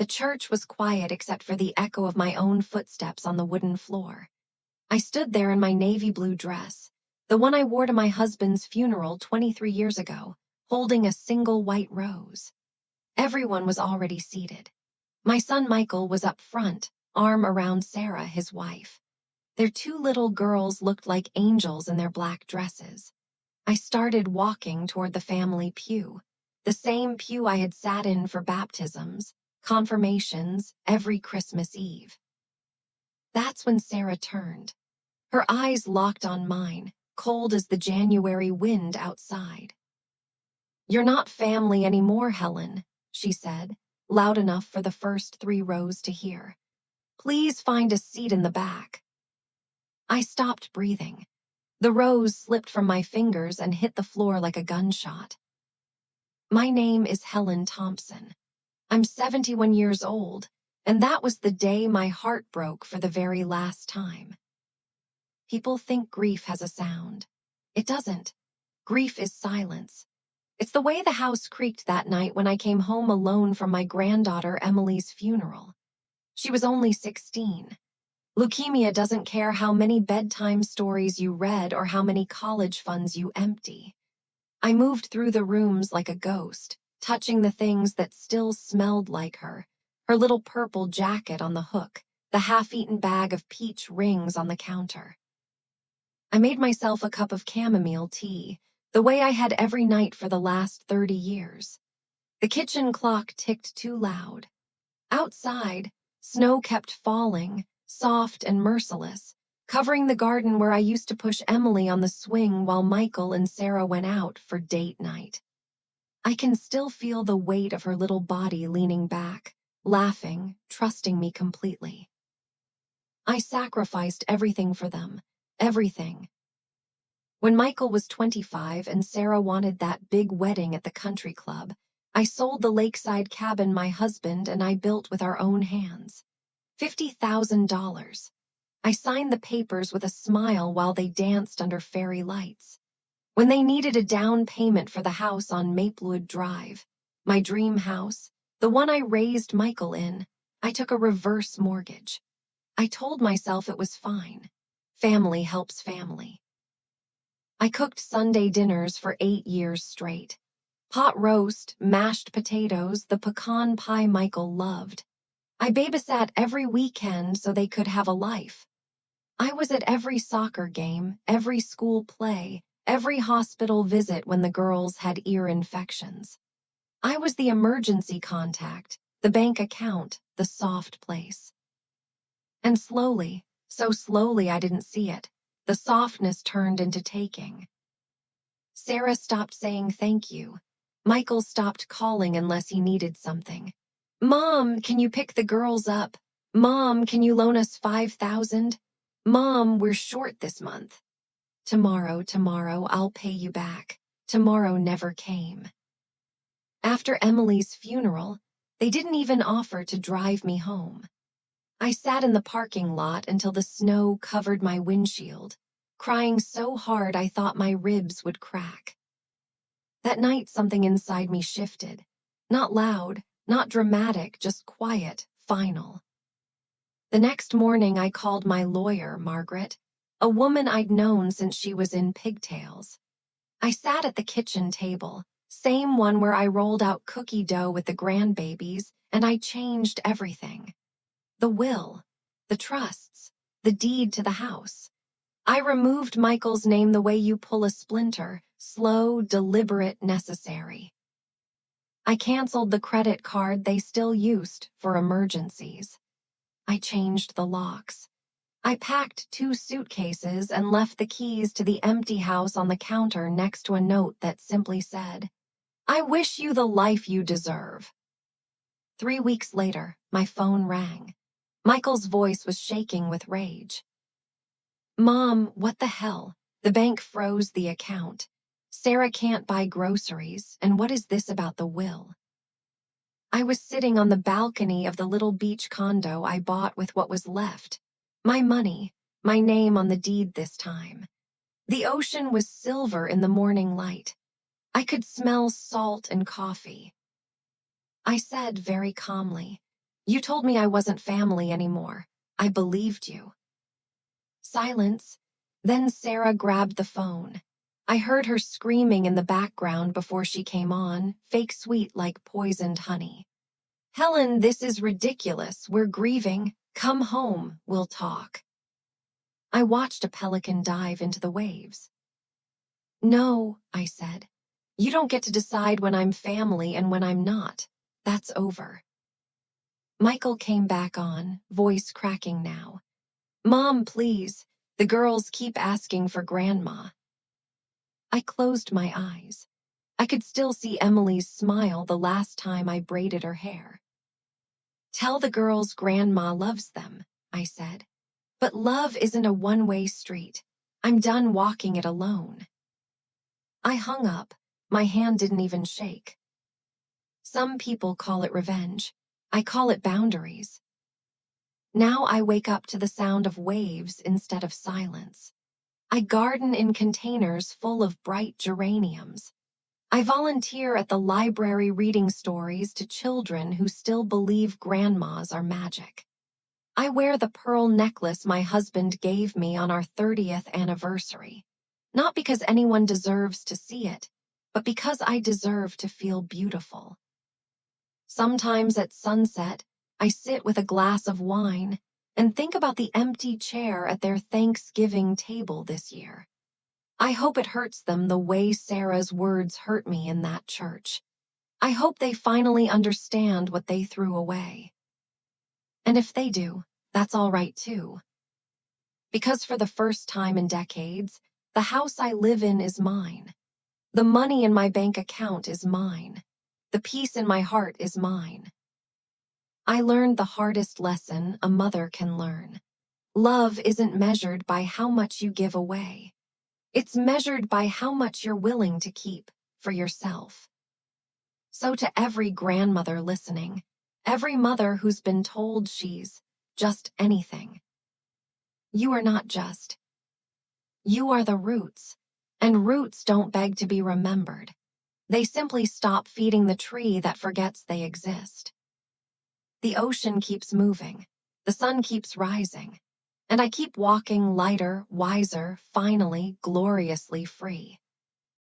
The church was quiet except for the echo of my own footsteps on the wooden floor. I stood there in my navy blue dress, the one I wore to my husband's funeral 23 years ago, holding a single white rose. Everyone was already seated. My son Michael was up front, arm around Sarah, his wife. Their two little girls looked like angels in their black dresses. I started walking toward the family pew, the same pew I had sat in for baptisms, confirmations, every Christmas Eve. That's when Sarah turned. Her eyes locked on mine, cold as the January wind outside. "You're not family anymore, Helen," she said, loud enough for the first 3 rows to hear. "Please find a seat in the back." I stopped breathing. The rose slipped from my fingers and hit the floor like a gunshot. My name is Helen Thompson. I'm 71 years old, and that was the day my heart broke for the very last time. People think grief has a sound. It doesn't. Grief is silence. It's the way the house creaked that night when I came home alone from my granddaughter Emily's funeral. She was only 16. Leukemia doesn't care how many bedtime stories you read or how many college funds you empty. I moved through the rooms like a ghost, touching the things that still smelled like her little purple jacket on the hook, the half-eaten bag of peach rings on the counter. I made myself a cup of chamomile tea, the way I had every night for the last 30 years. The kitchen clock ticked too loud. Outside, snow kept falling, soft and merciless, covering the garden where I used to push Emily on the swing while Michael and Sarah went out for date night. I can still feel the weight of her little body leaning back, laughing, trusting me completely. I sacrificed everything for them, everything. When Michael was 25 and Sarah wanted that big wedding at the country club, I sold the lakeside cabin my husband and I built with our own hands. $50,000. I signed the papers with a smile while they danced under fairy lights. When they needed a down payment for the house on Maplewood Drive, my dream house, the one I raised Michael in, I took a reverse mortgage. I told myself it was fine. Family helps family. I cooked Sunday dinners for 8 years straight. Pot roast, mashed potatoes, the pecan pie Michael loved. I babysat every weekend so they could have a life. I was at every soccer game, every school play, every hospital visit when the girls had ear infections. I was the emergency contact, the bank account, the soft place. And slowly, so slowly I didn't see it, the softness turned into taking. Sarah stopped saying thank you. Michael stopped calling unless he needed something. "Mom, can you pick the girls up? Mom, can you loan us $5,000? Mom, we're short this month. Tomorrow, I'll pay you back." Tomorrow never came. After Emily's funeral, they didn't even offer to drive me home. I sat in the parking lot until the snow covered my windshield, crying so hard I thought my ribs would crack. That night, something inside me shifted. Not loud, not dramatic, just quiet, final. The next morning, I called my lawyer, Margaret, a woman I'd known since she was in pigtails. I sat at the kitchen table, same one where I rolled out cookie dough with the grandbabies, and I changed everything. The will, the trusts, the deed to the house. I removed Michael's name the way you pull a splinter, slow, deliberate, necessary. I canceled the credit card they still used for emergencies. I changed the locks. I packed 2 suitcases and left the keys to the empty house on the counter next to a note that simply said, "I wish you the life you deserve." 3 weeks later, my phone rang. Michael's voice was shaking with rage. "Mom, what the hell? The bank froze the account. Sarah can't buy groceries, and what is this about the will?" I was sitting on the balcony of the little beach condo I bought with what was left. My money, my name on the deed this time. The ocean was silver in the morning light. I could smell salt and coffee. I said very calmly, You told me I wasn't family anymore. I believed you. Silence. Then Sarah grabbed the phone. I heard her screaming in the background before she came on, fake sweet like poisoned honey. Helen, this is ridiculous. We're grieving. Come home. We'll talk. I watched a pelican dive into the waves. No, I said. You don't get to decide when I'm family and when I'm not. That's over. Michael came back on, voice cracking now. Mom, please. The girls keep asking for Grandma. I closed my eyes. I could still see Emily's smile the last time I braided her hair. Tell the girls Grandma loves them, I said. But love isn't a one-way street. I'm done walking it alone. I hung up. My hand didn't even shake. Some people call it revenge. I call it boundaries. Now I wake up to the sound of waves instead of silence. I garden in containers full of bright geraniums. I volunteer at the library reading stories to children who still believe grandmas are magic. I wear the pearl necklace my husband gave me on our 30th anniversary. Not because anyone deserves to see it, but because I deserve to feel beautiful. Sometimes at sunset, I sit with a glass of wine and think about the empty chair at their Thanksgiving table this year. I hope it hurts them the way Sarah's words hurt me in that church. I hope they finally understand what they threw away. And if they do, that's all right too. Because for the first time in decades, the house I live in is mine. The money in my bank account is mine. The peace in my heart is mine. I learned the hardest lesson a mother can learn. Love isn't measured by how much you give away. It's measured by how much you're willing to keep for yourself. So to every grandmother listening, every mother who's been told she's just anything, you are not just. You are the roots, and roots don't beg to be remembered. They simply stop feeding the tree that forgets they exist. The ocean keeps moving, the sun keeps rising, and I keep walking lighter, wiser, finally, gloriously free.